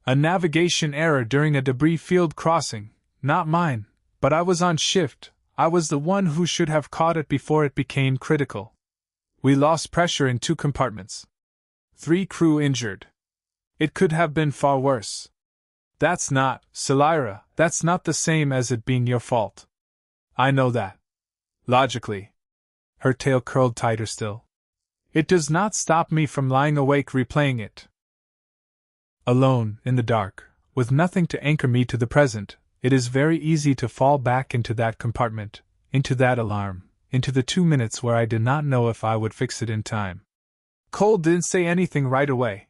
S4: "A navigation error during a debris field crossing, not mine, but I was on shift. I was the one who should have caught it before it became critical. We lost pressure in 2 compartments. 3 crew injured. It could have been far worse." "That's not, Selyra, that's not the same as it being your fault." "I know that. Logically." Her tail curled tighter still. "It does not stop me from lying awake replaying it. Alone, in the dark, with nothing to anchor me to the present, it is very easy to fall back into that compartment, into that alarm, into the 2 minutes where I did not know if I would fix it in time." Cole didn't say anything right away.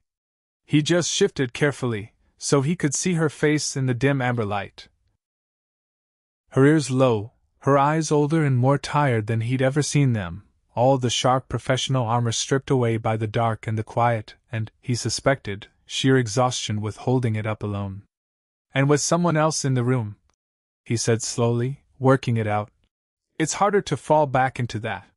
S4: He just shifted carefully, so he could see her face in the dim amber light. Her ears low, her eyes older and more tired than he'd ever seen them, all the sharp professional armor stripped away by the dark and the quiet, and, he suspected, sheer exhaustion with holding it up alone. "And with someone else in the room," he said slowly, working it out. "It's harder to fall back into that.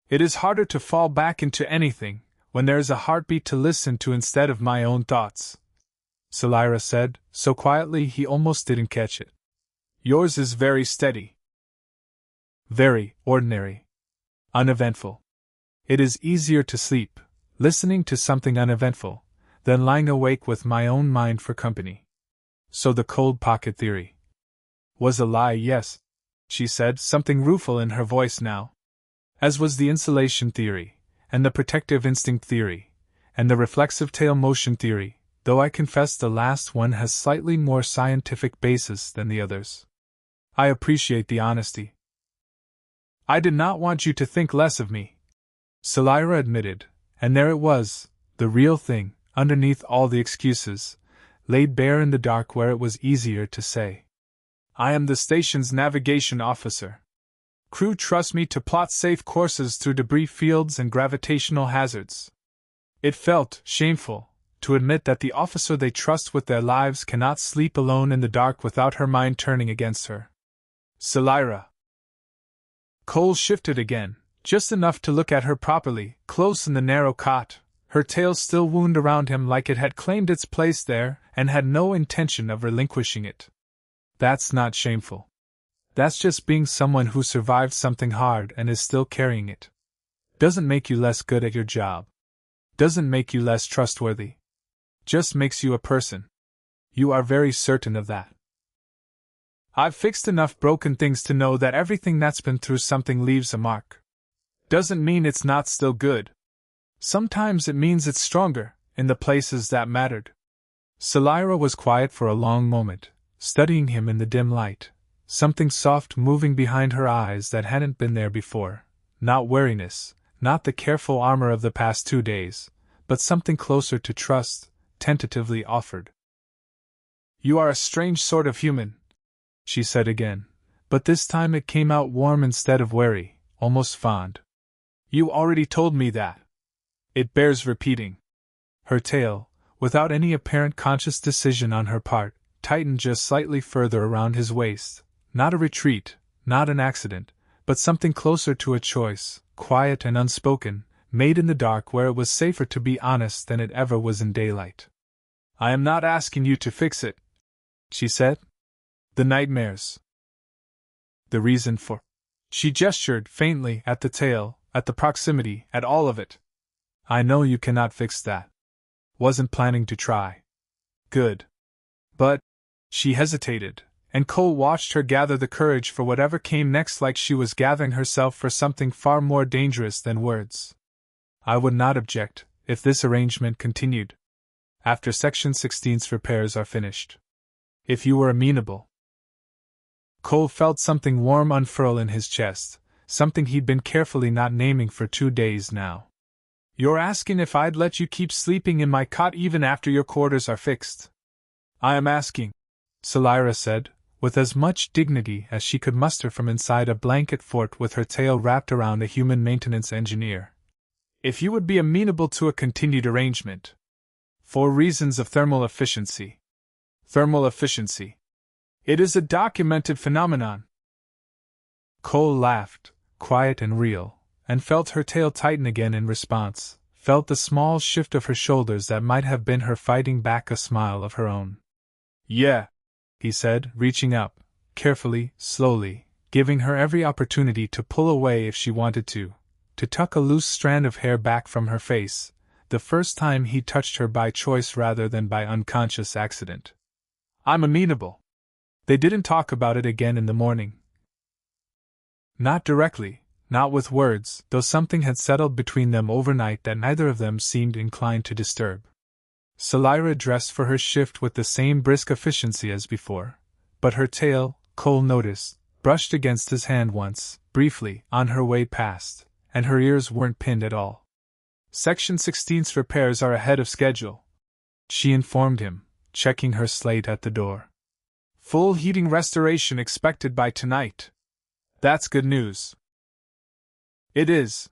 S4: It is harder to fall back into anything, when there is a heartbeat to listen to instead of my own thoughts," Selyra said, so quietly he almost didn't catch it. "Yours is very steady. Very ordinary. Uneventful. It is easier to sleep, listening to something uneventful, than lying awake with my own mind for company." So the cold pocket theory was a lie, yes, she said, something rueful in her voice now. As was the insulation theory, and the protective instinct theory, and the reflexive tail motion theory, though I confess the last one has slightly more scientific basis than the others. I appreciate the honesty. "I did not want you to think less of me," Selyra admitted, and there it was, the real thing, underneath all the excuses, laid bare in the dark where it was easier to say. "I am the station's navigation officer. Crew trust me to plot safe courses through debris fields and gravitational hazards." It felt shameful to admit that the officer they trust with their lives cannot sleep alone in the dark without her mind turning against her. "Selyra." Cole shifted again, just enough to look at her properly, close in the narrow cot, her tail still wound around him like it had claimed its place there and had no intention of relinquishing it. "That's not shameful. That's just being someone who survived something hard and is still carrying it. Doesn't make you less good at your job. Doesn't make you less trustworthy. Just makes you a person. You are very certain of that." "I've fixed enough broken things to know that everything that's been through something leaves a mark. Doesn't mean it's not still good. Sometimes it means it's stronger, in the places that mattered." Selyra was quiet for a long moment, studying him in the dim light, something soft moving behind her eyes that hadn't been there before, not weariness, not the careful armor of the past 2 days, but something closer to trust, tentatively offered. "You are a strange sort of human," she said again, but this time it came out warm instead of wary, almost fond. "You already told me that. It bears repeating." Her tail, without any apparent conscious decision on her part, tightened just slightly further around his waist, not a retreat, not an accident, but something closer to a choice, quiet and unspoken, made in the dark where it was safer to be honest than it ever was in daylight. "I am not asking you to fix it," she said. "The nightmares. The reason for—" She gestured faintly at the tail, at the proximity, at all of it. "I know you cannot fix that. Wasn't planning to try." "Good. But—" She hesitated, and Cole watched her gather the courage for whatever came next like she was gathering herself for something far more dangerous than words. "I would not object, if this arrangement continued. After Section 16's repairs are finished. If you were amenable." Cole felt something warm unfurl in his chest, something he'd been carefully not naming for 2 days now. "You're asking if I'd let you keep sleeping in my cot even after your quarters are fixed?" "I am asking," Selyra said, with as much dignity as she could muster from inside a blanket fort with her tail wrapped around a human maintenance engineer, "if you would be amenable to a continued arrangement. For reasons of thermal efficiency." "Thermal efficiency. It is a documented phenomenon." Cole laughed, quiet and real, and felt her tail tighten again in response, felt the small shift of her shoulders that might have been her fighting back a smile of her own. "Yeah," he said, reaching up, carefully, slowly, giving her every opportunity to pull away if she wanted to tuck a loose strand of hair back from her face, the first time he touched her by choice rather than by unconscious accident. "I'm amenable." They didn't talk about it again in the morning. Not directly, not with words, though something had settled between them overnight that neither of them seemed inclined to disturb. Selyra dressed for her shift with the same brisk efficiency as before, but her tail, Cole noticed, brushed against his hand once, briefly, on her way past, and her ears weren't pinned at all. "Section 16's repairs are ahead of schedule," she informed him, checking her slate at the door. "Full heating restoration expected by tonight. That's good news." "It is."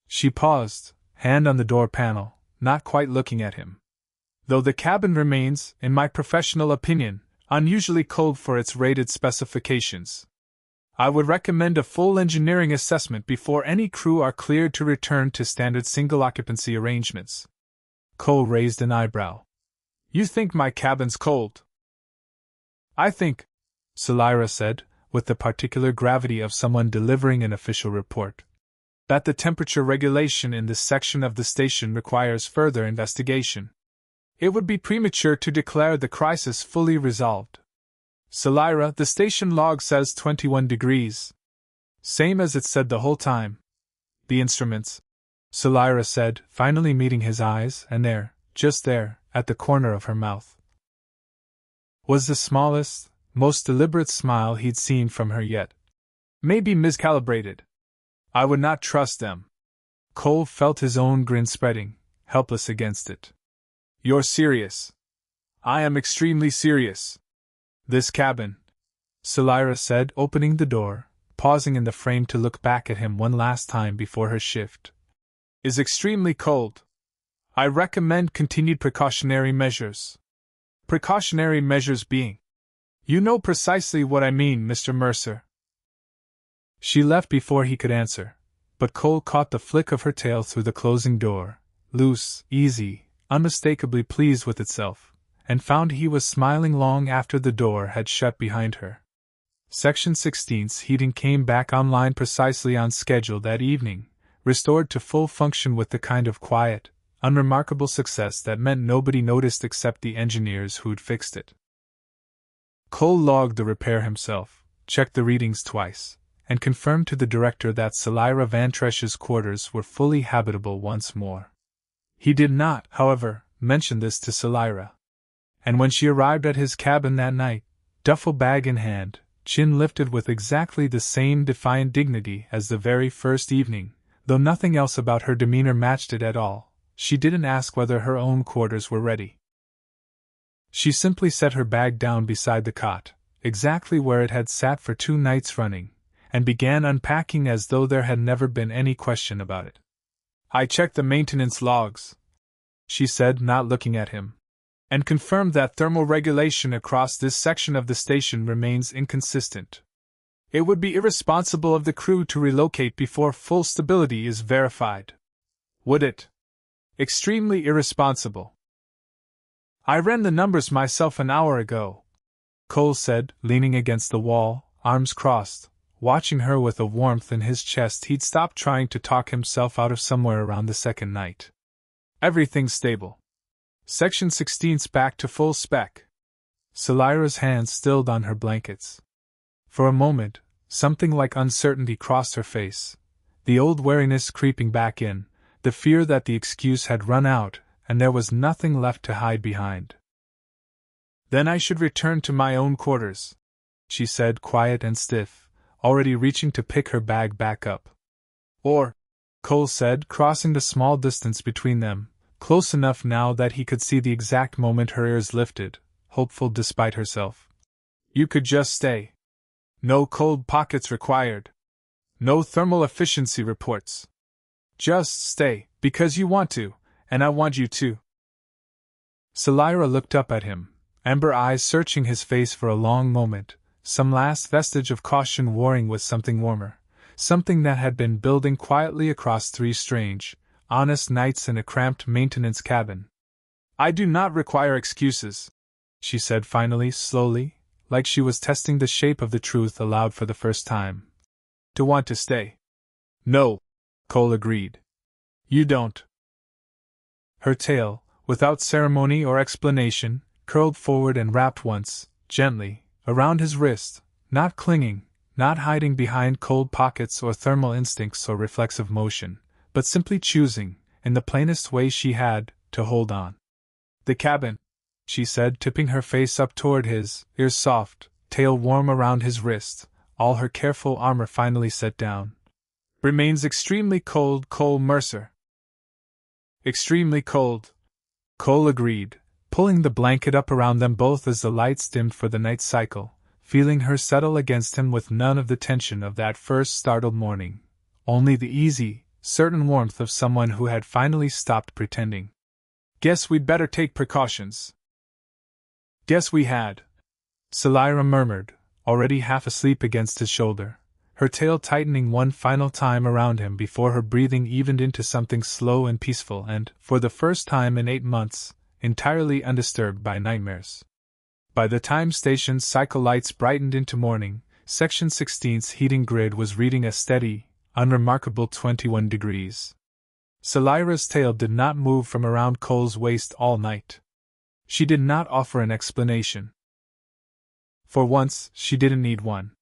S4: She paused, hand on the door panel, not quite looking at him. "Though the cabin remains, in my professional opinion, unusually cold for its rated specifications. I would recommend a full engineering assessment before any crew are cleared to return to standard single-occupancy arrangements." Cole raised an eyebrow. "You think my cabin's cold?" "I think," Selyra said, with the particular gravity of someone delivering an official report, "that the temperature regulation in this section of the station requires further investigation. It would be premature to declare the crisis fully resolved. Selyra, the station log says 21 degrees. Same as it said the whole time." "The instruments," Selyra said, finally meeting his eyes, and there, just there, at the corner of her mouth, was the smallest, most deliberate smile he'd seen from her yet. "May be miscalibrated. I would not trust them." Cole felt his own grin spreading, helpless against it. "You're serious." "I am extremely serious. This cabin," Selyra said, opening the door, pausing in the frame to look back at him one last time before her shift, "is extremely cold. I recommend continued precautionary measures." "Precautionary measures being?" "You know precisely what I mean, Mr. Mercer." She left before he could answer, but Cole caught the flick of her tail through the closing door, loose, easy, unmistakably pleased with itself, and found he was smiling long after the door had shut behind her. Section 16's heating came back online precisely on schedule that evening, restored to full function with the kind of quiet, unremarkable success that meant nobody noticed except the engineers who'd fixed it. Cole logged the repair himself, checked the readings twice, and confirmed to the director that Selyra Vantresh's quarters were fully habitable once more. He did not, however, mention this to Selyra. And when she arrived at his cabin that night, duffel bag in hand, chin lifted with exactly the same defiant dignity as the very first evening, though nothing else about her demeanor matched it at all, she didn't ask whether her own quarters were ready. She simply set her bag down beside the cot, exactly where it had sat for 2 nights running, and began unpacking as though there had never been any question about it. "I checked the maintenance logs," she said, not looking at him, "and confirmed that thermal regulation across this section of the station remains inconsistent. It would be irresponsible of the crew to relocate before full stability is verified." Would it? Extremely irresponsible. I ran the numbers myself an hour ago, Cole said, leaning against the wall, arms crossed, watching her with a warmth in his chest he'd stopped trying to talk himself out of somewhere around the second night. Everything's stable. Section 16's back to full spec. Selyra's hands stilled on her blankets. For a moment, something like uncertainty crossed her face, the old wariness creeping back in, the fear that the excuse had run out and there was nothing left to hide behind. Then I should return to my own quarters, she said, quiet and stiff, already reaching to pick her bag back up. Or, Cole said, crossing the small distance between them, close enough now that he could see the exact moment her ears lifted, hopeful despite herself. You could just stay. No cold pockets required. No thermal efficiency reports. Just stay, because you want to, and I want you to. Selyra looked up at him, amber eyes searching his face for a long moment, some last vestige of caution warring with something warmer, something that had been building quietly across 3 strange, honest nights in a cramped maintenance cabin. I do not require excuses, she said finally, slowly, like she was testing the shape of the truth aloud for the first time. To want to stay. No, Cole agreed. You don't. Her tail, without ceremony or explanation, curled forward and wrapped once, gently, around his wrist, not clinging, not hiding behind cold pockets or thermal instincts or reflexive motion, but simply choosing, in the plainest way she had, to hold on. The cabin, she said, tipping her face up toward his, ears soft, tail warm around his wrist, all her careful armor finally set down. Remains extremely cold, Cole Mercer. Extremely cold, Cole agreed, pulling the blanket up around them both as the lights dimmed for the night cycle, feeling her settle against him with none of the tension of that first startled morning, only the easy, certain warmth of someone who had finally stopped pretending. Guess we'd better take precautions. Guess we had, Selyra murmured, already half asleep against his shoulder, her tail tightening one final time around him before her breathing evened into something slow and peaceful and, for the first time in 8 months, entirely undisturbed by nightmares. By the time station's cycle lights brightened into morning, Section 16's heating grid was reading a steady, unremarkable 21 degrees. Selyra's tail did not move from around Cole's waist all night. She did not offer an explanation. For once, she didn't need one.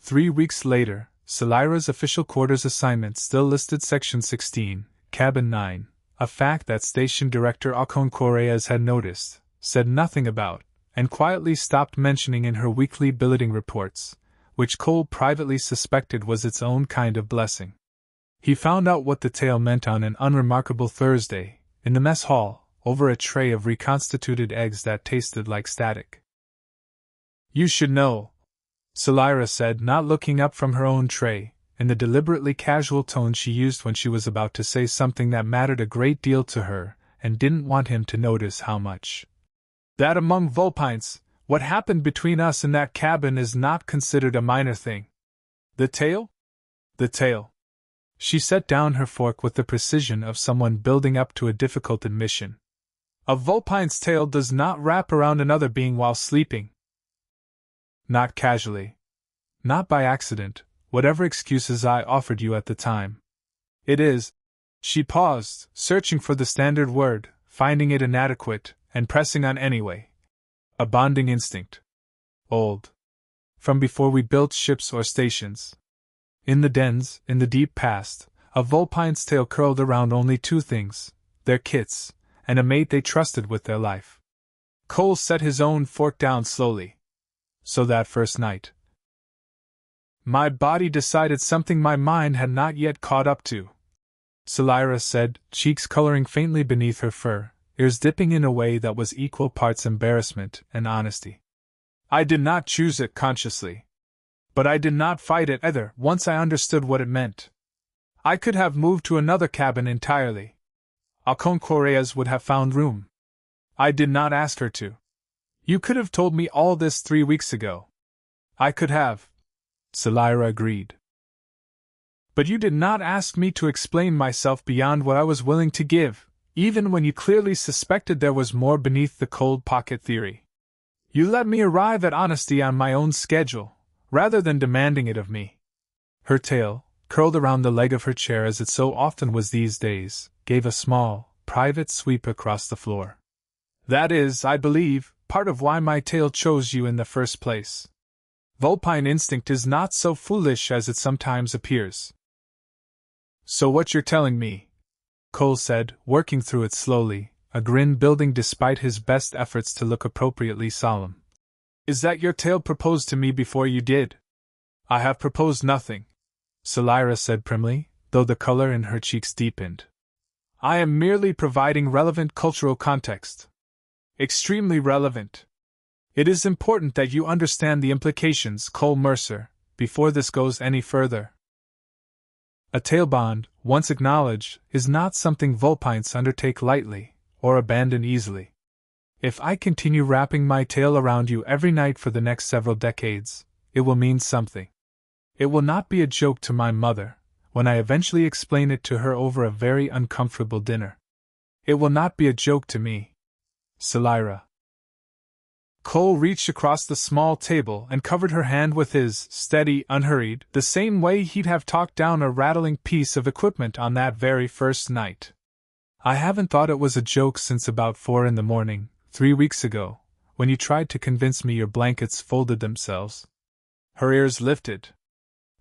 S4: 3 weeks later, Selyra's official quarters assignment still listed Section 16, Cabin 9, a fact that Station Director Ocon Correas had noticed, said nothing about, and quietly stopped mentioning in her weekly billeting reports, which Cole privately suspected was its own kind of blessing. He found out what the tale meant on an unremarkable Thursday, in the mess hall, over a tray of reconstituted eggs that tasted like static. You should know, Selyra said, not looking up from her own tray, in the deliberately casual tone she used when she was about to say something that mattered a great deal to her, and didn't want him to notice how much. That among Vulpines, what happened between us in that cabin is not considered a minor thing. The tale? The tale. She set down her fork with the precision of someone building up to a difficult admission. A Vulpine's tail does not wrap around another being while sleeping. Not casually. Not by accident, whatever excuses I offered you at the time. It is. She paused, searching for the standard word, finding it inadequate, and pressing on anyway. A bonding instinct. Old. From before we built ships or stations. In the dens, in the deep past, a Vulpine's tail curled around only 2 things, their kits, and a mate they trusted with their life. Cole set his own fork down slowly. So that first night, my body decided something my mind had not yet caught up to, Selyra said, cheeks coloring faintly beneath her fur, ears dipping in a way that was equal parts embarrassment and honesty. I did not choose it consciously. But I did not fight it either once I understood what it meant. I could have moved to another cabin entirely. Ocon Correas would have found room. I did not ask her to. You could have told me all this 3 weeks ago. I could have. Selyra agreed. But you did not ask me to explain myself beyond what I was willing to give, even when you clearly suspected there was more beneath the cold pocket theory. You let me arrive at honesty on my own schedule, rather than demanding it of me. Her tail, curled around the leg of her chair as it so often was these days, gave a small, private sweep across the floor. That is, I believe, part of why my tail chose you in the first place. Vulpine instinct is not so foolish as it sometimes appears. So what you're telling me, Cole said, working through it slowly, a grin building despite his best efforts to look appropriately solemn, is that your tail proposed to me before you did? I have proposed nothing, Selyra said primly, though the color in her cheeks deepened. I am merely providing relevant cultural context. Extremely relevant. It is important that you understand the implications, Cole Mercer, before this goes any further. A tail bond, once acknowledged, is not something Vulpines undertake lightly, or abandon easily. If I continue wrapping my tail around you every night for the next several decades, it will mean something. It will not be a joke to my mother, when I eventually explain it to her over a very uncomfortable dinner. It will not be a joke to me. Selyra. Cole reached across the small table and covered her hand with his, steady, unhurried, the same way he'd have talked down a rattling piece of equipment on that very first night. I haven't thought it was a joke since about 4 a.m, 3 weeks ago, when you tried to convince me your blankets folded themselves. Her ears lifted.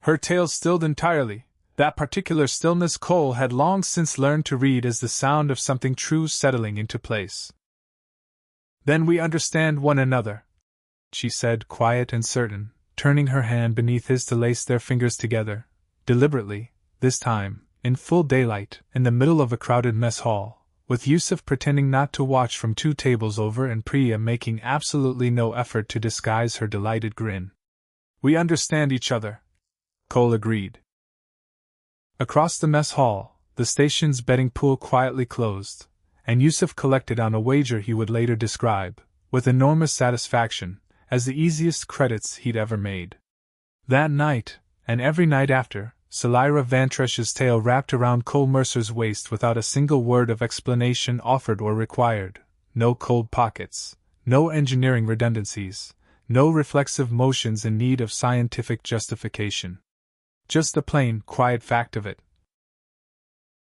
S4: Her tail stilled entirely. That particular stillness Cole had long since learned to read as the sound of something true settling into place. Then we understand one another, she said, quiet and certain, turning her hand beneath his to lace their fingers together, deliberately, this time, in full daylight, in the middle of a crowded mess hall, with Yusuf pretending not to watch from 2 tables over and Priya making absolutely no effort to disguise her delighted grin. We understand each other, Cole agreed. Across the mess hall, the station's betting pool quietly closed, and Yusuf collected on a wager he would later describe, with enormous satisfaction, as the easiest credits he'd ever made. That night, and every night after, Selyra Vantresh's tail wrapped around Cole Mercer's waist without a single word of explanation offered or required, no cold pockets, no engineering redundancies, no reflexive motions in need of scientific justification. Just the plain, quiet fact of it.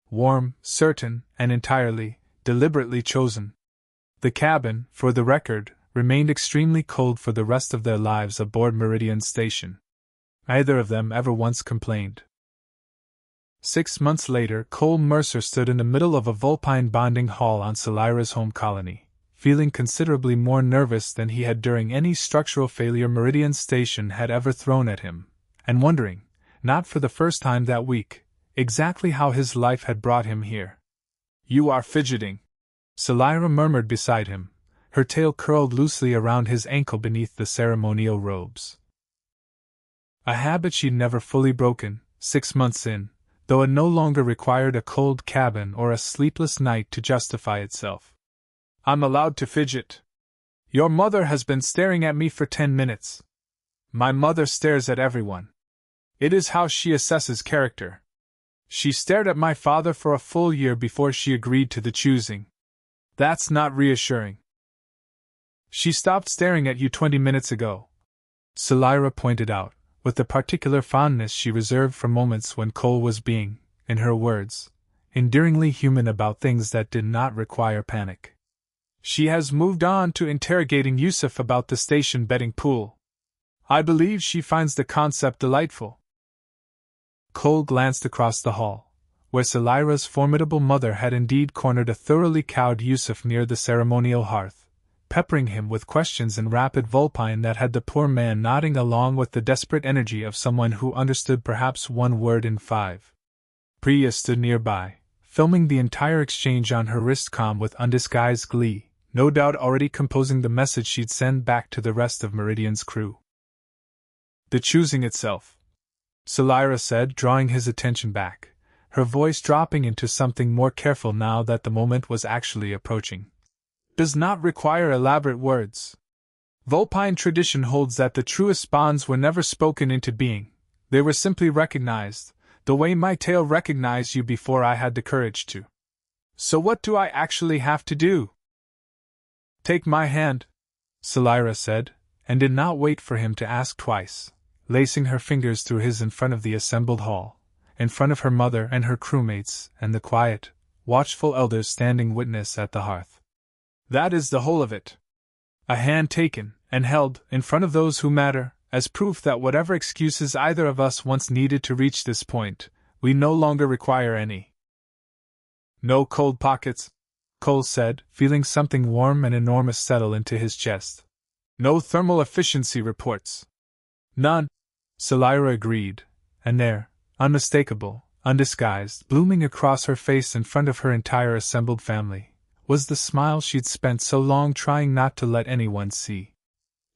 S4: Warm, certain, and entirely, deliberately chosen. The cabin, for the record, remained extremely cold for the rest of their lives aboard Meridian Station. Neither of them ever once complained. 6 months later, Cole Mercer stood in the middle of a Vulpine bonding hall on Selyra's home colony, feeling considerably more nervous than he had during any structural failure Meridian Station had ever thrown at him, and wondering, not for the first time that week, exactly how his life had brought him here. You are fidgeting, Selyra murmured beside him, her tail curled loosely around his ankle beneath the ceremonial robes. A habit she'd never fully broken, 6 months in, though it no longer required a cold cabin or a sleepless night to justify itself. I'm allowed to fidget. Your mother has been staring at me for 10 minutes. My mother stares at everyone. It is how she assesses character. She stared at my father for a full year before she agreed to the choosing. That's not reassuring. She stopped staring at you 20 minutes ago, Selyra pointed out, with the particular fondness she reserved for moments when Cole was being, in her words, endearingly human about things that did not require panic. She has moved on to interrogating Yusuf about the station betting pool. I believe she finds the concept delightful. Cole glanced across the hall, where Selyra's formidable mother had indeed cornered a thoroughly cowed Yusuf near the ceremonial hearth, peppering him with questions in rapid Vulpine that had the poor man nodding along with the desperate energy of someone who understood perhaps 1 word in 5. Priya stood nearby, filming the entire exchange on her wristcom with undisguised glee, no doubt already composing the message she'd send back to the rest of Meridian's crew. The choosing itself, Selyra said, drawing his attention back, her voice dropping into something more careful now that the moment was actually approaching, does not require elaborate words. Vulpine tradition holds that the truest bonds were never spoken into being, they were simply recognized, The way my tail recognized you before I had the courage to. So what do I actually have to do? Take my hand, Selyra said, and did not wait for him to ask twice, lacing her fingers through his in front of the assembled hall, in front of her mother and her crewmates, and the quiet, watchful elders standing witness at the hearth. That is the whole of it. A hand taken, and held, in front of those who matter, as proof that whatever excuses either of us once needed to reach this point, we no longer require any. No cold pockets, Cole said, feeling something warm and enormous settle into his chest. No thermal efficiency reports. None, Selyra agreed, and there, unmistakable, undisguised, blooming across her face in front of her entire assembled family, was the smile she'd spent so long trying not to let anyone see.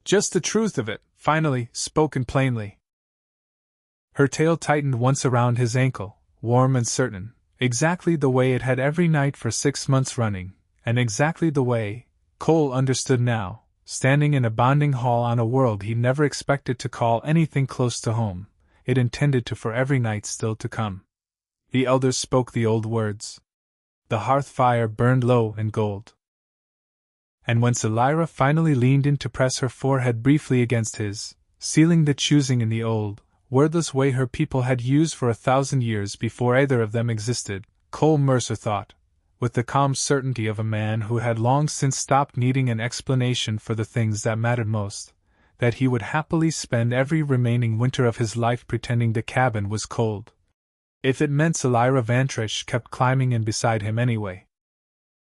S4: Just the truth of it, finally, spoken plainly. Her tail tightened once around his ankle, warm and certain, exactly the way it had every night for 6 months running, and exactly the way, Cole understood now, standing in a bonding hall on a world he never expected to call anything close to home, it intended to for every night still to come. The elders spoke the old words. The hearth fire burned low and gold. And when Selyra finally leaned in to press her forehead briefly against his, sealing the choosing in the old, wordless way her people had used for 1,000 years before either of them existed, Cole Mercer thought, with the calm certainty of a man who had long since stopped needing an explanation for the things that mattered most, that he would happily spend every remaining winter of his life pretending the cabin was cold. If it meant Selyra Vantrish kept climbing in beside him anyway.